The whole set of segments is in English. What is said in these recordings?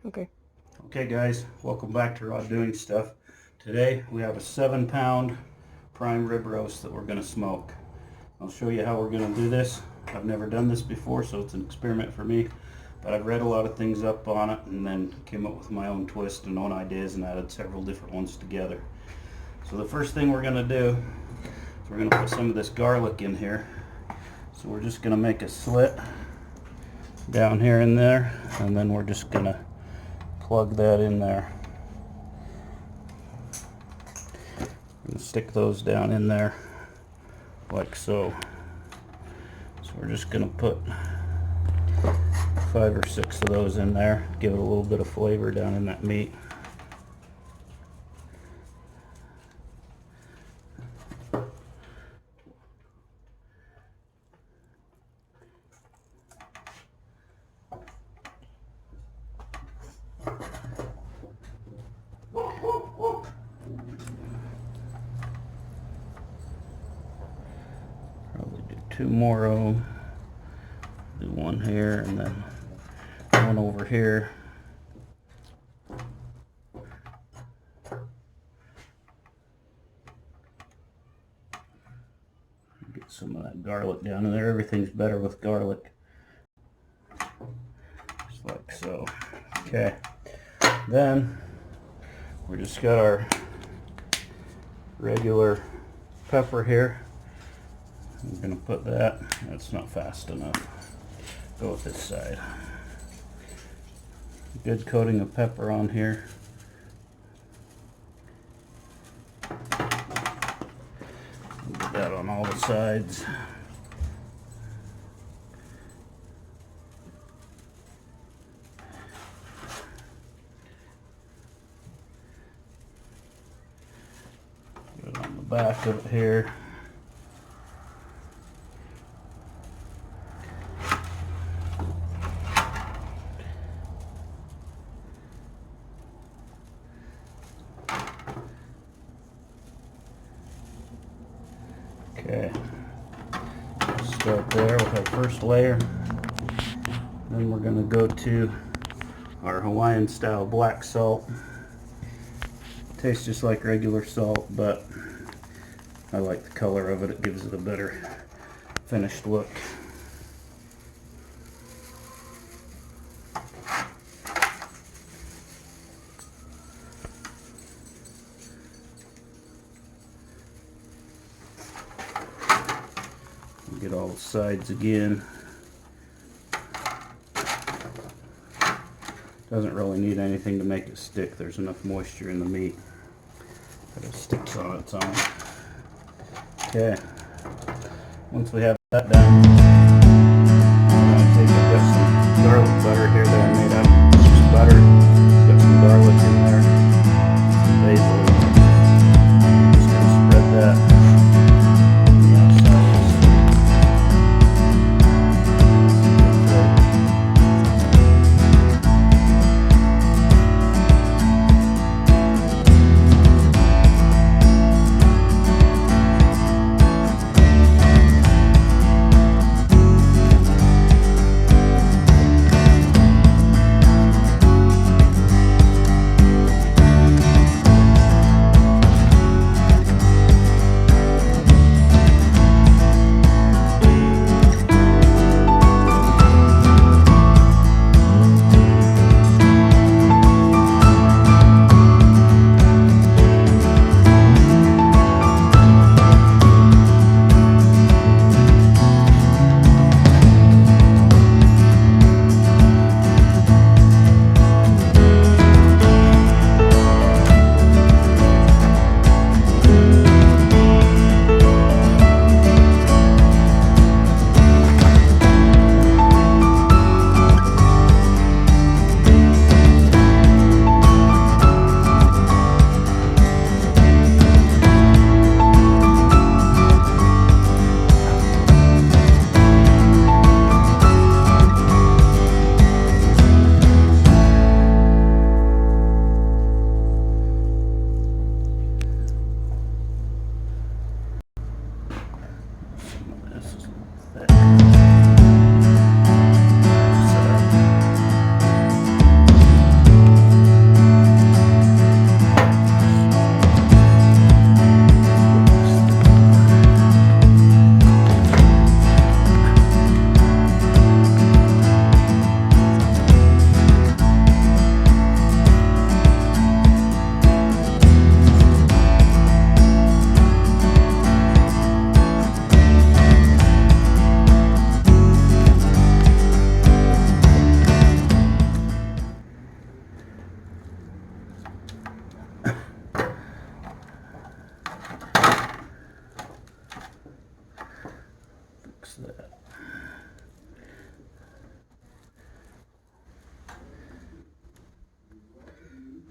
Okay. Okay guys, welcome back to Raw Doing Stuff. Today we have a 7-pound prime rib roast that we're going to smoke. I'll show you how we're going to do this. I've never done this before, so it's an experiment for me, but I've read a lot of things up on it and then came up with my own twist and own ideas and added several different ones together. So the first thing we're going to do is we're going to put some of this garlic in here. So we're just going to make a slit down here and there, and then we're just going to plug that in there. I'm going to stick those down in there like so. So we're just going to put 5 or 6 of those in there, give it a little bit of flavor down in that meat. Probably do 2 more of them. Do one here and then one over here. Get some of that garlic down in there. Everything's better with garlic. Just like so. Okay. Then we just got our regular pepper here. I'm going to put that. That's not fast enough. Go with this side. Good coating of pepper on here. Get that on all the sides. Put it on the back of it here. Okay, start there with our first layer. Then we're going to go to our Hawaiian style black salt. Tastes just like regular salt, but I like the color of it. It gives it a better finished look. Get all the sides again. Doesn't really need anything to make it stick. There's enough moisture in the meat that it sticks on its own. Okay, once we have that done, I'm going to take I've got some garlic butter here that I made up. It's just butter. It's got some garlic in there, some basil. I'm just going to spread that.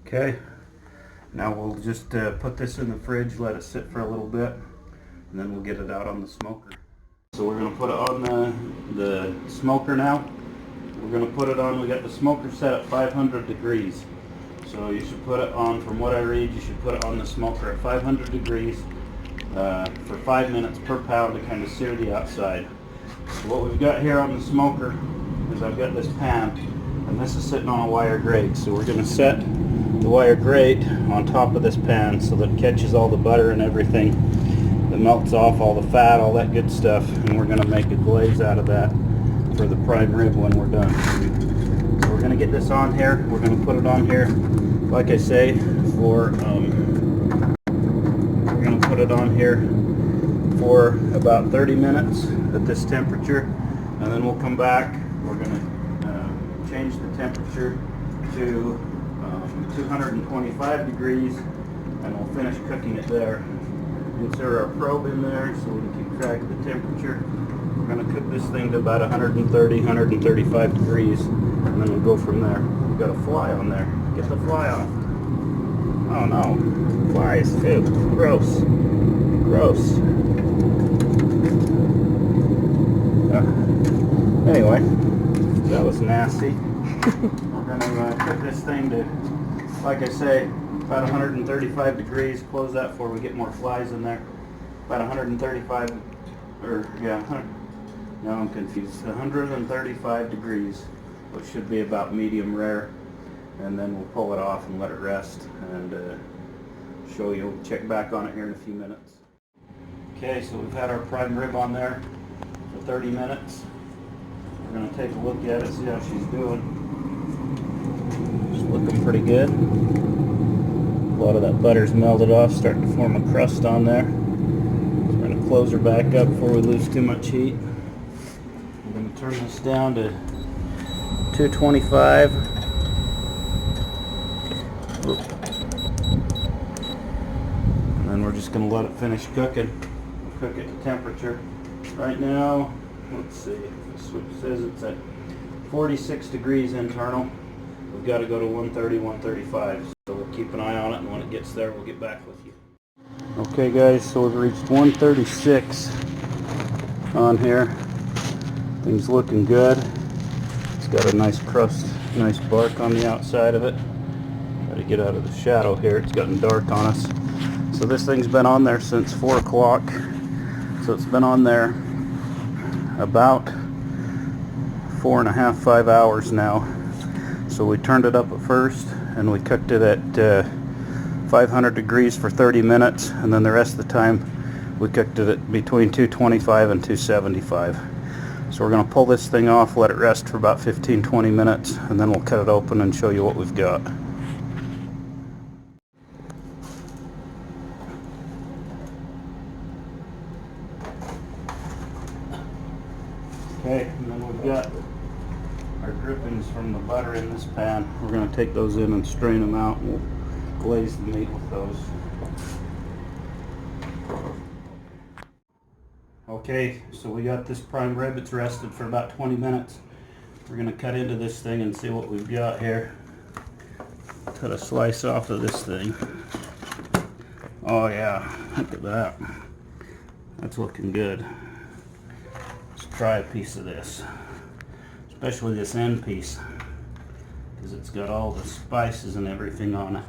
Okay, now we'll just put this in the fridge, let it sit for a little bit, and then we'll get it out on the smoker. So we're going to put it on the smoker now. We're going to put it on, we got the smoker set at 500 degrees. So you should put it on, from what I read, you should put it on the smoker at 500 degrees for 5 minutes per pound to kind of sear the outside. So what we've got here on the smoker is I've got this pan, and this is sitting on a wire grate. So we're going to set the wire grate on top of this pan so that it catches all the butter and everything. It melts off all the fat, all that good stuff, and we're going to make a glaze out of that for the prime rib when we're done. So we're going to get this on here. We're going to put it on here, like I say, for we're going to put it on here for about 30 minutes at this temperature, and then we'll come back. We're going to change the temperature to 225 degrees, and we'll finish cooking it there. Insert our probe in there so we can keep track of the temperature. We're going to cook this thing to about 130, 135 degrees, and then we'll go from there. We've got a fly on there. Get the fly off. Oh no, flies too. Gross. Gross. Anyway, that was nasty. We're going to cook this thing to, like I say, about 135 degrees. Close that before we get more flies in there. About 135, or yeah, no, I'm confused. 135 degrees, which should be about medium rare. And then we'll pull it off and let it rest and show you, check back on it here in a few minutes. Okay, so we've had our prime rib on there for 30 minutes. We're going to take a look at it, see how she's doing. She's looking pretty good. A lot of that butter's melted off, starting to form a crust on there. We're going to close her back up before we lose too much heat. We're going to turn this down to 225. And then we're just going to let it finish cooking. We'll cook it to temperature. Right now, let's see, this says it's at 46 degrees internal. We've got to go to 130, 135. So we'll keep an eye on it, and when it gets there, we'll get back with you. Okay guys, so we've reached 136 on here. Things looking good. It's got a nice crust, nice bark on the outside of it. Got to get out of the shadow here. It's gotten dark on us. So this thing's been on there since 4 o'clock. So it's been on there about 4.5, 5 hours now. So we turned it up at first and we cooked it at 500 degrees for 30 minutes, and then the rest of the time we cooked it at between 225 and 275. So we're going to pull this thing off, let it rest for about 15-20 minutes, and then we'll cut it open and show you what we've got. Okay, and then we've got our drippings from the butter in this pan. We're going to take those in and strain them out, and we'll glaze the meat with those. Okay, so we got this prime rib. It's rested for about 20 minutes. We're going to cut into this thing and see what we've got here. Cut a slice off of this thing. Oh yeah, look at that. That's looking good. Let's try a piece of this. Especially this end piece, because it's got all the spices and everything on it.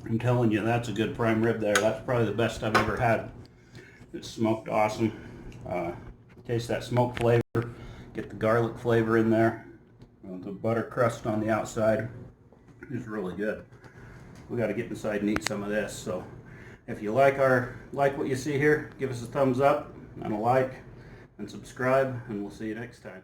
I'm telling you, that's a good prime rib there. That's probably the best I've ever had. It's smoked awesome. Taste that smoke flavor, get the garlic flavor in there. The butter crust on the outside is really good. We got to get inside and eat some of this. So if you like what you see here, give us a thumbs up and a like and subscribe, and we'll see you next time.